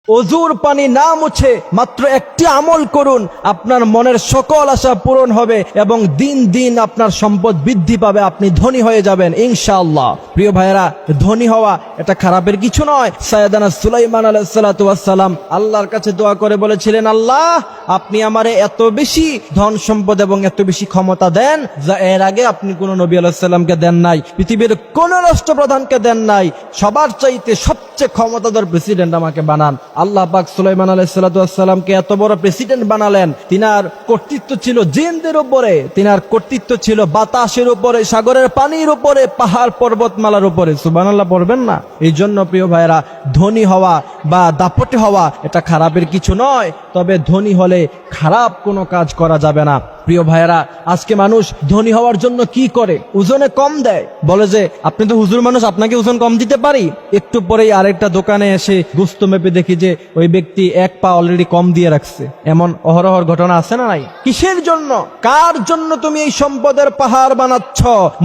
অজুর পানি না মুছে মাত্র একটি আমল করুন, আপনার মনের সকল আশা পূরণ হবে এবং দিন দিন আপনার সম্পদ বৃদ্ধি পাবে, আপনি ধনী হয়ে যাবেন ইনশাআল্লাহ। প্রিয় ভাইয়েরা, ধনী হওয়া এটা খারাপের কিছু নয়। সাইয়েদানা সুলাইমান আলাইহিস সালাতু ওয়াস সালাম আল্লাহর কাছে দোয়া করে বলেছিলেন, আল্লাহ আপনি আমারে এত বেশি ধন সম্পদ এবং এত বেশি ক্ষমতা দেন যা এর আগে আপনি কোন নবী আলাইহিস সালামকে দেন নাই, পৃথিবীর কোন রাষ্ট্রপ্রধানকে দেন নাই। সবার চাইতে সবচেয়ে ক্ষমতাধর প্রেসিডেন্ট আমাকে বানান। আল্লাহ পাক সুলাইমান আলাইহিস সালাতু ওয়াস সালামকে এত বড় প্রেসিডেন্ট বানালেন। তিনার কর্তৃত্ব ছিল জিনদের উপরে, তিনার কর্তৃত্ব ছিল বাতাসের উপরে, সাগরের পানির উপরে, পাহাড় পর্বতমালার উপরে। সুবহানাল্লাহ পড়বেন না? এই জন্য প্রিয় ভাইরা, ধনী হওয়া বা দাপটে হওয়া এটা খারাপের কিছু নয়, তবে ধনী হলে খারাপ কোনো কাজ করা যাবে না। প্রিয় ভাইয়েরা, আজকে মানুষ ধনী হওয়ার জন্য কি করে? ওজনে কম দেয়, বলে যে আপনি তো হুজুর মানুষ, আপনাকে ওজন কম দিতে পারি। একটু পরেই আরেকটা দোকানে এসে গোস্ত মেপে দেখি যে ওই ব্যক্তি এক পা অলরেডি কম দিয়ে রাখছে। এমন অহরহর ঘটনা আছে না নাই? কিসের জন্য, কার জন্য তুমি এই সম্পদের পাহাড় বানাচ্ছ?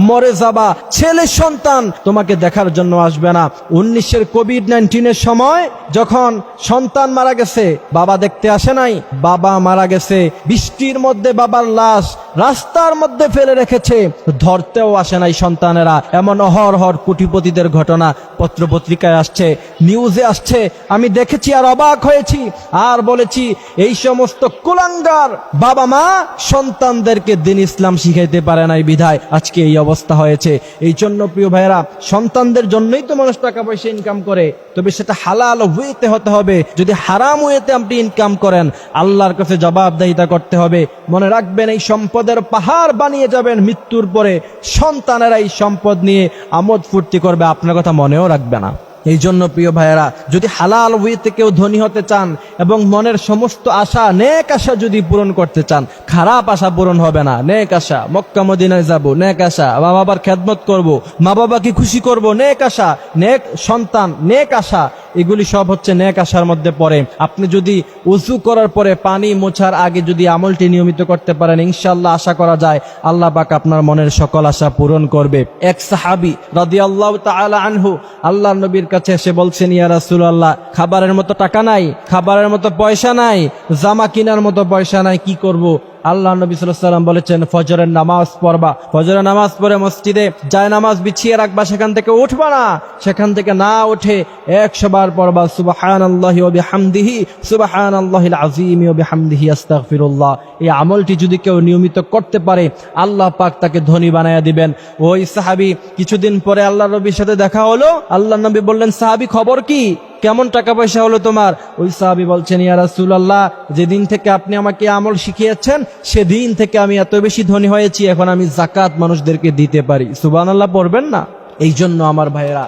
মরে যাবা, ছেলে সন্তান তোমাকে দেখার জন্য আসবে না। 19-এর কোভিড-19-এর সময় যখন সন্তান মারা গেছে, বাবা দেখতে আসে নাই, বাবা মারা গেছে, বৃষ্টির মধ্যে বাবার লাশ রাস্তার মধ্যে ফেলে রেখেছে, ধরতেও আসে নাই সন্তানেরা। এমন অহরহর কোটিপতিদের ঘটনা পত্রপত্রিকায় আসছে, নিউজে আসছে। আমি দেখেছি আর অবাক হয়েছি, আর বলেছি এই সমস্ত কুলাঙ্গার বাবা মা সন্তানদেরকে দিন ইসলাম শিখাইতে পারে নাই বিধায় আজকে এই অবস্থা হয়েছে। এই জন্য প্রিয় ভাইয়েরা, সন্তানদের জন্যই তো মানুষ টাকা পয়সা ইনকাম করে, তবে সেটা হালাল ওয়েতে হতে হবে। যদি হারাম ওয়েতে আপনি ইনকাম করেন, আল্লাহর কাছে জবাবদিহিতা করতে হবে। মনে রাখবেন, এই সম্পদের পাহাড় বানিয়ে যাবেন, মৃত্যুর পরে সন্তানেরা এই সম্পদ নিয়ে আমোদ ফুর্তি করবে, আপনার কথা মনেও রাখবে না। এই জন্য প্রিয় ভাইয়েরা, যদি হালাল ওয়েতে কেউ ধনী হতে চান এবং মনের সমস্ত আশা, নেক আশা যদি পূরণ করতে চান, খারাপ আশা পূরণ হবে না। নেক আশা, মক্কা মদিনায় যাব, নেক আশা, মা বাবার খেদমত করব, মা বাবাকে খুশি করব, নেক আশা, নেক সন্তান, নেক আশা, এগুলি সব হচ্ছে নেক আশার মধ্যে পড়ে। আপনি যদি উযু করার পরে পানি মোছার আগে যদি আমলটি নিয়মিত করতে পারেন, ইনশাআল্লাহ আশা করা যায় আল্লাহ পাক আপনার মনের সকল আশা পূরণ করবে। এক সাহাবী রাদিয়াল্লাহু তাআলা আনহু আল্লাহর নবীর কাছে এসে বলছেন, ইয়া রাসূলুল্লাহ, খাবারের মতো টাকা নাই, খাবারের মতো পয়সা নাই, জামা কেনার মতো পয়সা নাই, কি করব? আল্লাহ নবী সাল্লাল্লাহু আলাইহি ওয়াসাল্লাম বলেছেন, ফজরের নামাজ পড়বা, ফজরের নামাজ পড়ে মসজিদে যায় নামাজ বিছিয়ে রাখবা, সেখান থেকে উঠবা না, সেখান থেকে না উঠে 100 বার পড়বা সুবহানাল্লাহি ওয়া বিহামদিহি, সুবহানাল্লাহিল আযীম ওয়া বিহামদিহি, আস্তাগফিরুল্লাহ। এই আমলটি যদি কেউ নিয়মিত করতে পারে, আল্লাহ পাক তাকে ধনী বানায়া দিবেন। ওই সাহাবী কিছুদিন পরে আল্লাহর নবীর সাথে দেখা হলো। আল্লাহর নবী বললেন, সাহাবী খবর কি, কেমন টাকা পয়সা হলো তোমার? ওই সাহাবী বলছেন, ইয়া রাসূলুল্লাহ, যেদিন থেকে আপনি আমাকে আমল শিখিয়েছেন সেদিন থেকে আমি এত বেশি ধনী হয়েছি, এখন আমি যাকাত মানুষদেরকে দিতে পারি। সুবহানাল্লাহ পড়বেন না? এই জন্য আমার ভাইয়েরা,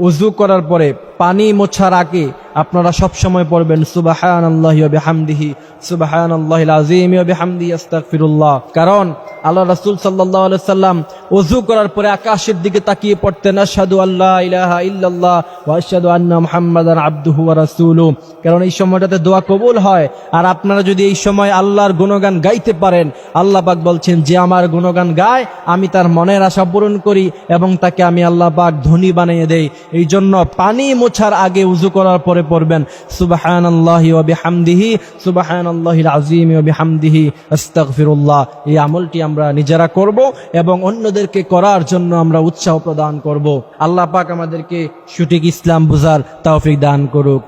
ওযু করার পরে পানি মোছার আগে আপনারা সব সময় পড়বেন সুবহানাল্লাহি ওয়া বিহামদিহি, সুবহানাল্লাহিল আযীম ওয়া বিহামদিহি, আস্তাগফিরুল্লাহ। কারণ আল্লাহ রাসূল সাল্লাল্লাহু আলাইহি সাল্লাম ওযু করার পরে আকাশের দিকে তাকিয়ে পড়তেন, আশহাদু আল্লা ইলাহা ইল্লাল্লাহ ওয়া আশহাদু আন্না মুহাম্মাদান আবদুহু ওয়া রাসূলুহু। কারণ এই সময়টাতে দোয়া কবুল হয়। আর আপনারা যদি এই সময় আল্লাহর গুণগান গাইতে পারেন, আল্লাহ পাক বলছেন, যে আমার গুণগান গায় আমি তার মনের আশা পূরণ করি এবং তাকে আমি আল্লাহ পাক ধনী বানিয়ে দেই। এই জন্য পানি মোছার আগে ওযু করার পরে পড়বেন সুবহানাল্লাহি ওয়া বিহামদিহি, সুবহানাল্লাহিল আযীম ওয়া বিহামদিহি, আস্তাগফিরুল্লাহ। এই আমলটি আমরা নিজেরা করব এবং অন্যদেরকে করার জন্য আমরা উৎসাহ প্রদান করব। আল্লাহ পাক আমাদেরকে সঠিক ইসলাম বুঝার তৌফিক দান করুক।